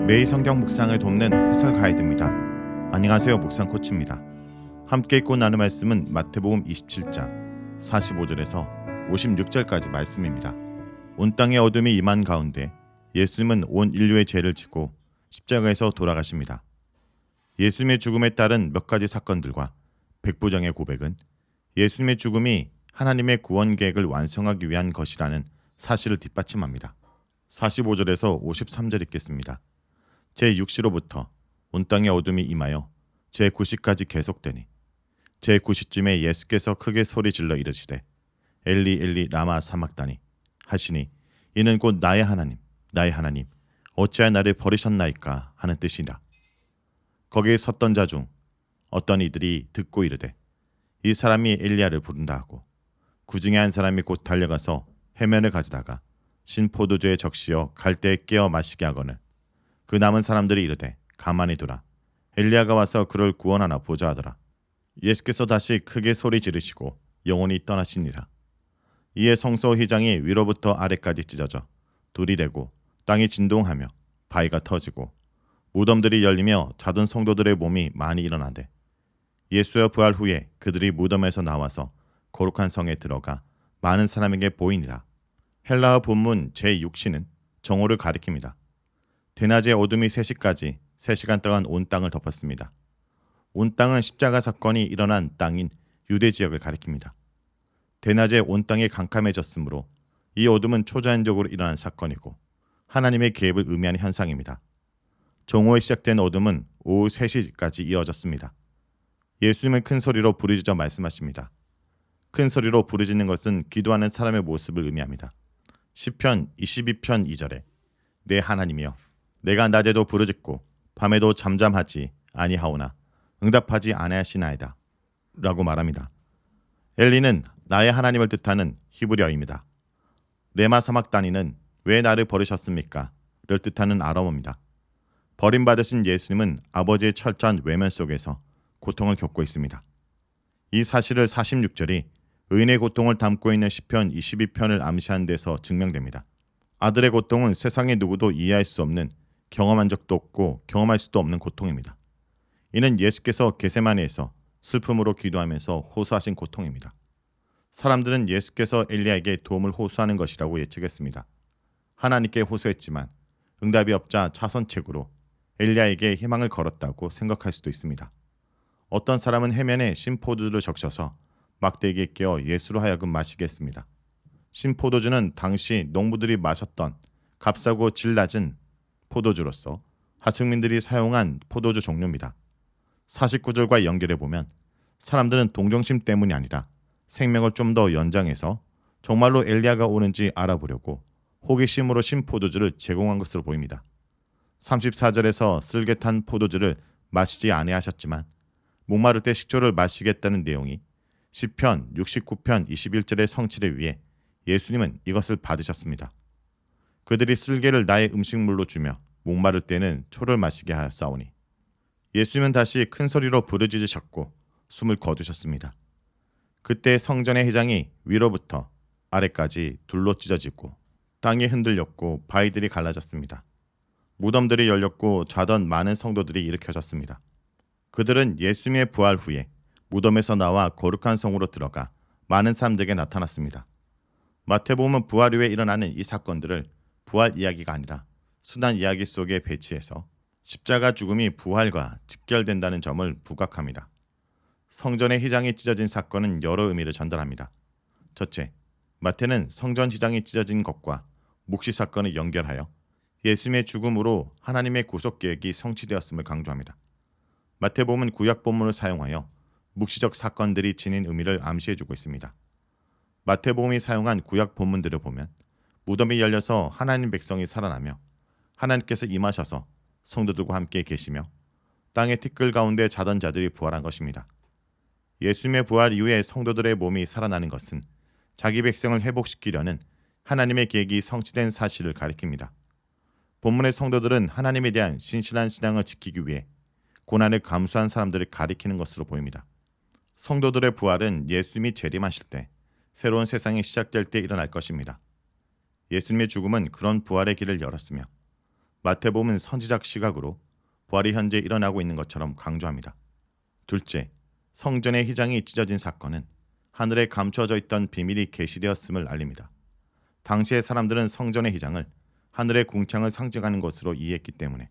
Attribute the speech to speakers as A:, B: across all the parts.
A: 매일 성경 묵상을 돕는 해설 가이드입니다. 안녕하세요, 묵상 코치입니다. 함께 읽고 나눌 말씀은 마태복음 27장 45절에서 56절까지 말씀입니다. 온 땅의 어둠이 임한 가운데 예수님은 온 인류의 죄를 지고 십자가에서 돌아가십니다. 예수님의 죽음에 따른 몇 가지 사건들과 백부장의 고백은 예수님의 죽음이 하나님의 구원 계획을 완성하기 위한 것이라는 사실을 뒷받침합니다. 45절에서 53절 읽겠습니다. 제6시로부터 온 땅의 어둠이 임하여 제9시까지 계속되니 제9시쯤에 예수께서 크게 소리질러 이르시되 엘리 엘리 라마 사막다니 하시니 이는 곧 나의 하나님 어찌하여 나를 버리셨나이까 하는 뜻이라. 거기에 섰던 자 중 어떤 이들이 듣고 이르되 이 사람이 엘리야를 부른다 하고 그 중에 한 사람이 곧 달려가서 해면을 가져다가 신 포도주에 적시어 갈대에 깨어 마시게 하거늘 그 남은 사람들이 이르되 가만히 두라 엘리야가 와서 그를 구원하나 보자 하더라. 예수께서 다시 크게 소리 지르시고 영원히 떠나시니라. 이에 성소 휘장이 위로부터 아래까지 찢어져 둘이 되고 땅이 진동하며 바위가 터지고 무덤들이 열리며 자던 성도들의 몸이 많이 일어나되 예수의 부활 후에 그들이 무덤에서 나와서 거룩한 성에 들어가 많은 사람에게 보이니라. 헬라어 본문 제6시는 정오를 가리킵니다. 대낮의 어둠이 3시까지 3시간 동안 온 땅을 덮었습니다. 온 땅은 십자가 사건이 일어난 땅인 유대 지역을 가리킵니다. 대낮에 온 땅이 캄캄해졌으므로 이 어둠은 초자연적으로 일어난 사건이고 하나님의 계획을 의미하는 현상입니다. 정오에 시작된 어둠은 오후 3시까지 이어졌습니다. 예수님은 큰 소리로 부르짖어 말씀하십니다. 큰 소리로 부르짖는 것은 기도하는 사람의 모습을 의미합니다. 시편 22편 2절에 내 하나님이여 내가 낮에도 부르짖고 밤에도 잠잠하지 아니하오나 응답하지 아니하시나이다 라고 말합니다. 엘리는 나의 하나님을 뜻하는 히브리어입니다. 레마 사막다니는 왜 나를 버리셨습니까? 를 뜻하는 아람어입니다. 버림받으신 예수님은 아버지의 철저한 외면 속에서 고통을 겪고 있습니다. 이 사실을 46절이 의인의 고통을 담고 있는 시편 22편을 암시하는 데서 증명됩니다. 아들의 고통은 세상의 누구도 이해할 수 없는 경험한 적도 없고 경험할 수도 없는 고통입니다. 이는 예수께서 겟세마네에서 슬픔으로 기도하면서 호소하신 고통입니다. 사람들은 예수께서 엘리야에게 도움을 호소하는 것이라고 예측했습니다. 하나님께 호소했지만 응답이 없자 차선책으로 엘리야에게 희망을 걸었다고 생각할 수도 있습니다. 어떤 사람은 해면에 신포도주를 적셔서 막대기에 깨어 예수로 하여금 마시게 했습니다. 신포도주는 당시 농부들이 마셨던 값싸고 질 낮은 포도주로서 하층민들이 사용한 포도주 종류입니다. 49절과 연결해 보면 사람들은 동정심 때문이 아니라 생명을 좀 더 연장해서 정말로 엘리야가 오는지 알아보려고 호기심으로 신포도주를 제공한 것으로 보입니다. 34절에서 쓸개 탄 포도주를 마시지 아니하셨지만 목마를 때 식초를 마시겠다는 내용이 시편 69편 21절의 성취를 위해 예수님은 이것을 받으셨습니다. 그들이 쓸개를 나의 음식물로 주며 목마를 때는 초를 마시게 하였사오니 예수님은 다시 큰 소리로 부르짖으셨고 숨을 거두셨습니다. 그때 성전의 휘장이 위로부터 아래까지 둘로 찢어지고 땅이 흔들렸고 바위들이 갈라졌습니다. 무덤들이 열렸고 자던 많은 성도들이 일으켜졌습니다. 그들은 예수님의 부활 후에 무덤에서 나와 거룩한 성으로 들어가 많은 사람들에게 나타났습니다. 마태복음은 부활 후에 일어나는 이 사건들을 부활 이야기가 아니라 순환 이야기 속에 배치해서 십자가 죽음이 부활과 직결된다는 점을 부각합니다. 성전의 휘장이 찢어진 사건은 여러 의미를 전달합니다. 첫째, 마태는 성전 휘장이 찢어진 것과 묵시 사건을 연결하여 예수님의 죽음으로 하나님의 구속 계획이 성취되었음을 강조합니다. 마태복음은 구약 본문을 사용하여 묵시적 사건들이 지닌 의미를 암시해주고 있습니다. 마태복음이 사용한 구약 본문들을 보면 무덤이 열려서 하나님 백성이 살아나며 하나님께서 임하셔서 성도들과 함께 계시며 땅의 티끌 가운데 자던 자들이 부활한 것입니다. 예수님의 부활 이후에 성도들의 몸이 살아나는 것은 자기 백성을 회복시키려는 하나님의 계획이 성취된 사실을 가리킵니다. 본문의 성도들은 하나님에 대한 신실한 신앙을 지키기 위해 고난을 감수한 사람들을 가리키는 것으로 보입니다. 성도들의 부활은 예수님이 재림하실 때 새로운 세상이 시작될 때 일어날 것입니다. 예수님의 죽음은 그런 부활의 길을 열었으며 마태복음은 선지적 시각으로 부활이 현재 일어나고 있는 것처럼 강조합니다. 둘째, 성전의 휘장이 찢어진 사건은 하늘에 감추어져 있던 비밀이 계시되었음을 알립니다. 당시의 사람들은 성전의 휘장을 하늘의 궁창을 상징하는 것으로 이해했기 때문에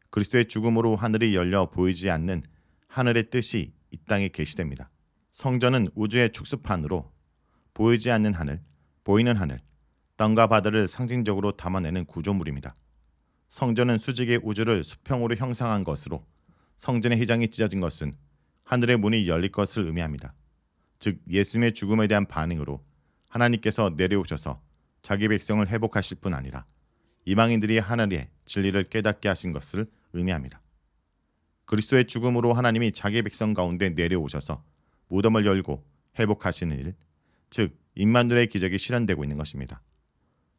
A: 그리스도의 죽음으로 하늘이 열려 보이지 않는 하늘의 뜻이 이 땅에 계시됩니다. 성전은 우주의 축소판으로 보이지 않는 하늘, 보이는 하늘, 땅과 바다를 상징적으로 담아내는 구조물입니다. 성전은 수직의 우주를 수평으로 형상한 것으로 성전의 휘장이 찢어진 것은 하늘의 문이 열릴 것을 의미합니다. 즉 예수님의 죽음에 대한 반응으로 하나님께서 내려오셔서 자기 백성을 회복하실 뿐 아니라 이방인들이 하나님의 진리를 깨닫게 하신 것을 의미합니다. 그리스도의 죽음으로 하나님이 자기 백성 가운데 내려오셔서 무덤을 열고 회복하시는 일, 즉 임마누엘의 기적이 실현되고 있는 것입니다.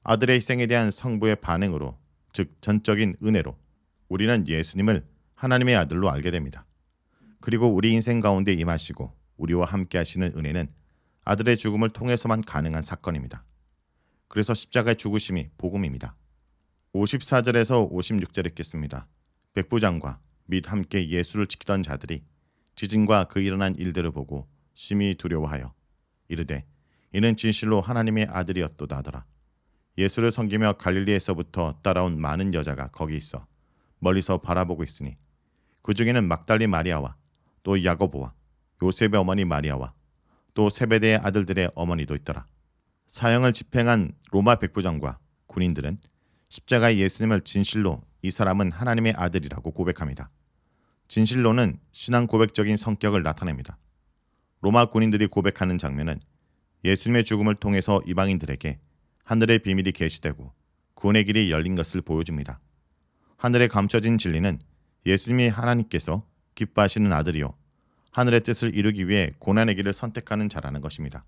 A: 아들의 희생에 대한 성부의 반응으로, 즉 전적인 은혜로 우리는 예수님을 하나님의 아들로 알게 됩니다. 그리고 우리 인생 가운데 임하시고 우리와 함께 하시는 은혜는 아들의 죽음을 통해서만 가능한 사건입니다. 그래서 십자가의 죽으심이 복음입니다. 54절에서 56절 읽겠습니다. 백부장과 및 함께 예수를 지키던 자들이 지진과 그 일어난 일들을 보고 심히 두려워하여 이르되 이는 진실로 하나님의 아들이었도다 하더라. 예수를 섬기며 갈릴리에서부터 따라온 많은 여자가 거기 있어 멀리서 바라보고 있으니 그 중에는 막달리 마리아와 또 야고보와 요셉의 어머니 마리아와 또 세베대의 아들들의 어머니도 있더라. 사형을 집행한 로마 백부장과 군인들은 십자가의 예수님을 진실로 이 사람은 하나님의 아들이라고 고백합니다. 진실로는 신앙 고백적인 성격을 나타냅니다. 로마 군인들이 고백하는 장면은 예수님의 죽음을 통해서 이방인들에게 하늘의 비밀이 계시되고 구원의 길이 열린 것을 보여줍니다. 하늘에 감춰진 진리는 예수님이 하나님께서 기뻐하시는 아들이요 하늘의 뜻을 이루기 위해 고난의 길을 선택하는 자라는 것입니다.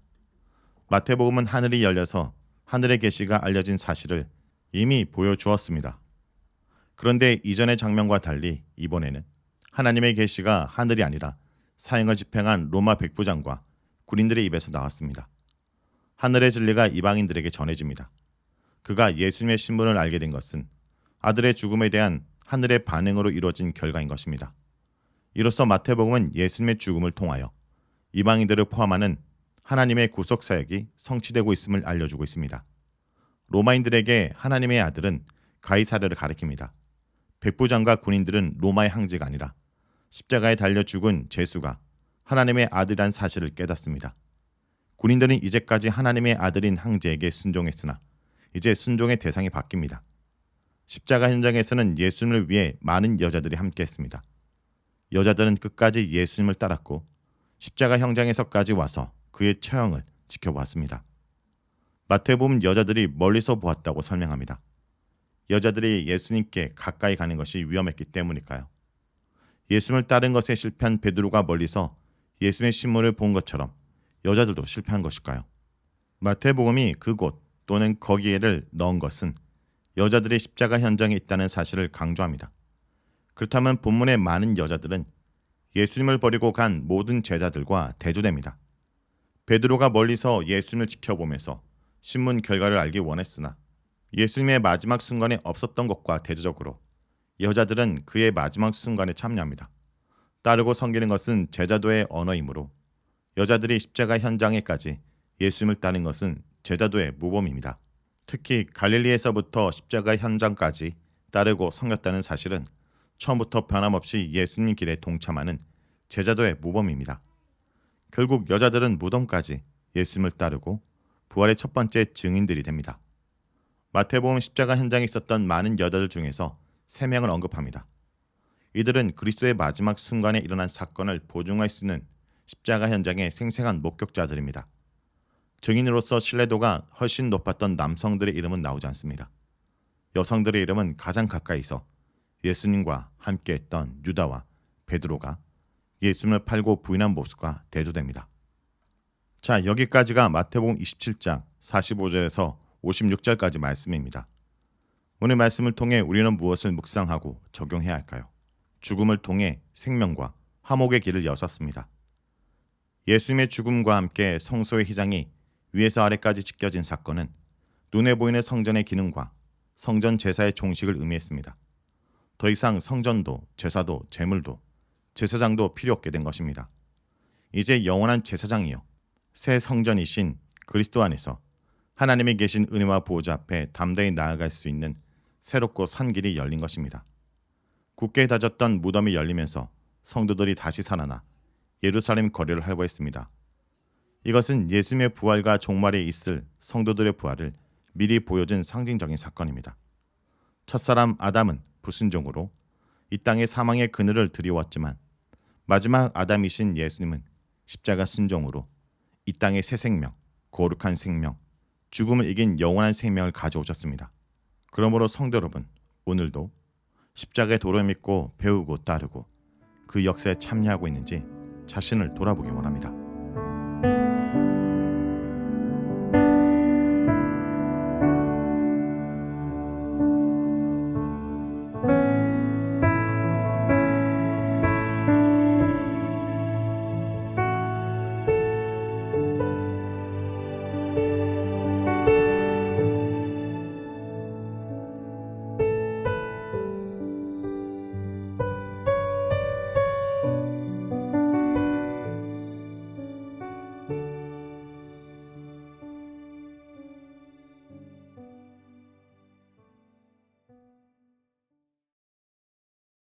A: 마태복음은 하늘이 열려서 하늘의 계시가 알려진 사실을 이미 보여주었습니다. 그런데 이전의 장면과 달리 이번에는 하나님의 계시가 하늘이 아니라 사형을 집행한 로마 백부장과 군인들의 입에서 나왔습니다. 하늘의 진리가 이방인들에게 전해집니다. 그가 예수님의 신분을 알게 된 것은 아들의 죽음에 대한 하늘의 반응으로 이루어진 결과인 것입니다. 이로써 마태복음은 예수님의 죽음을 통하여 이방인들을 포함하는 하나님의 구속 사역이 성취되고 있음을 알려주고 있습니다. 로마인들에게 하나님의 아들은 가이사랴를 가리킵니다. 백부장과 군인들은 로마의 황제가 아니라 십자가에 달려 죽은 제수가 하나님의 아들이란 사실을 깨닫습니다. 군인들은 이제까지 하나님의 아들인 황제에게 순종했으나 이제 순종의 대상이 바뀝니다. 십자가 현장에서는 예수님을 위해 많은 여자들이 함께했습니다. 여자들은 끝까지 예수님을 따랐고 십자가 현장에서까지 와서 그의 처형을 지켜보았습니다. 마태복음 여자들이 멀리서 보았다고 설명합니다. 여자들이 예수님께 가까이 가는 것이 위험했기 때문일까요? 예수님을 따른 것에 실패한 베드로가 멀리서 예수님의 신문을 본 것처럼 여자들도 실패한 것일까요? 마태복음이 그곳 또는 거기에를 넣은 것은 여자들이 십자가 현장에 있다는 사실을 강조합니다. 그렇다면 본문의 많은 여자들은 예수님을 버리고 간 모든 제자들과 대조됩니다. 베드로가 멀리서 예수님을 지켜보면서 신문 결과를 알기 원했으나 예수님의 마지막 순간에 없었던 것과 대조적으로 여자들은 그의 마지막 순간에 참여합니다. 따르고 섬기는 것은 제자도의 언어이므로 여자들이 십자가 현장에까지 예수님을 따른 것은 제자도의 모범입니다. 특히 갈릴리에서부터 십자가 현장까지 따르고 섬겼다는 사실은 처음부터 변함없이 예수님 길에 동참하는 제자도의 모범입니다. 결국 여자들은 무덤까지 예수님을 따르고 부활의 첫 번째 증인들이 됩니다. 마태복음 십자가 현장에 있었던 많은 여자들 중에서 3명을 언급합니다. 이들은 그리스도의 마지막 순간에 일어난 사건을 보증할 수 있는 십자가 현장의 생생한 목격자들입니다. 증인으로서 신뢰도가 훨씬 높았던 남성들의 이름은 나오지 않습니다. 여성들의 이름은 가장 가까이서 예수님과 함께했던 유다와 베드로가 예수님을 팔고 부인한 모습과 대조됩니다. 자, 여기까지가 마태복음 27장 45절에서 56절까지 말씀입니다. 오늘 말씀을 통해 우리는 무엇을 묵상하고 적용해야 할까요? 죽음을 통해 생명과 화목의 길을 여셨습니다. 예수님의 죽음과 함께 성소의 휘장이 위에서 아래까지 찢겨진 사건은 눈에 보이는 성전의 기능과 성전 제사의 종식을 의미했습니다. 더 이상 성전도 제사도 제물도 제사장도 필요 없게 된 것입니다. 이제 영원한 제사장이요 새 성전이신 그리스도 안에서 하나님이 계신 은혜와 보호자 앞에 담대히 나아갈 수 있는 새롭고 산 길이 열린 것입니다. 굳게 닫았던 무덤이 열리면서 성도들이 다시 살아나 예루살렘 거리를 활보했습니다. 이것은 예수님의 부활과 종말에 있을 성도들의 부활을 미리 보여준 상징적인 사건입니다. 첫사람 아담은 불순종으로 이 땅에 사망의 그늘을 들이왔지만 마지막 아담이신 예수님은 십자가 순종으로 이 땅의 새 생명, 거룩한 생명, 죽음을 이긴 영원한 생명을 가져오셨습니다. 그러므로 성도 여러분, 오늘도 십자가의 도를 믿고 배우고 따르고 그 역사에 참여하고 있는지 자신을 돌아보기 원합니다.